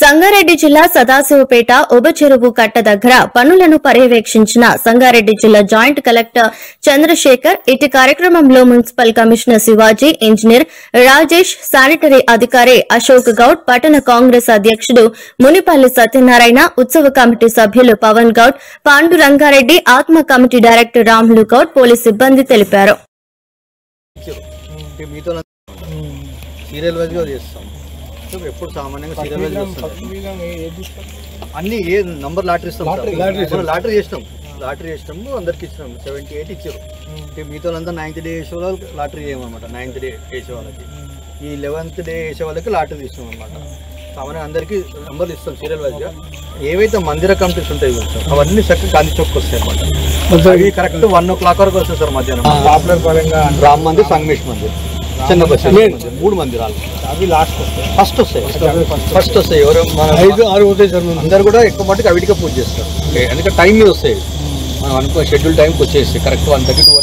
సంగారెడ్డి జిల్లా సదాశివపేట ఉబచెరువు కట్ట దగ్గర పనులను పర్యవేక్షించిన సంగారెడ్డి జిల్లా జాయింట్ కలెక్టర్ చంద్రశేఖర్. ఇటు కార్యక్రమంలో municipal commissioner Shivaji, engineer Rajesh, sanitary అధికారి అశోక్ గౌడ్, పట్టణ కాంగ్రెస్ అధ్యకుడు మునిపల్లి సత్యనారాయణ, ఉత్సవ కమిటీ సభ్యులు పవన్ గౌడ్, పాండురంగారెడ్డి, ఆత్మ committee director Ramulu Goud, police సిబ్బంది తెలిపారు. ఎప్పుడు సామాన్యంగా సీరియల్ అన్ని ఏ నంబర్ లాటరీ ఇస్తాం, లాటరీ చేసినాము అందరికి ఇచ్చినాం. 78 ఇచ్చారు. మీతో అంతా 9th డే వేసే వాళ్ళకి లాటరీ చేయమన్నమాట. 9th డే వేసే వాళ్ళకి, ఈ 11th డే వేసే వాళ్ళకి లాటరీ ఇస్తాం అనమాట. సామాన్యంగా అందరికి నంబర్లు ఇస్తాం సీరియల్ వైజ్గా. ఏవైతే మందిర కమిటీస్ ఉంటాయి అవన్నీ చక్కగా గాంధీ చౌక్ వస్తాయి అనమాట. అవి కరెక్ట్ 1 o'clock వరకు వస్తాయి సార్. మధ్యాహ్నం పాపులర్ పరంగా రామ్ మందిర్, సంగమేష్ మందిర్, చిన్న బస్ 3 మందిరాలు అవి లాస్ట్ ఫస్ట్ వస్తాయి. ఎవరు 5-6 అవుతాయి సార్. అందరు కూడా ఎక్కువ మట్టుకు అవిటిగా పూజ చేస్తారు. ఎందుకంటే టైం మీద వస్తాయి. మనం అనుకో షెడ్యూల్ టైంకి వచ్చేసి కరెక్ట్ 1:32 వరకు.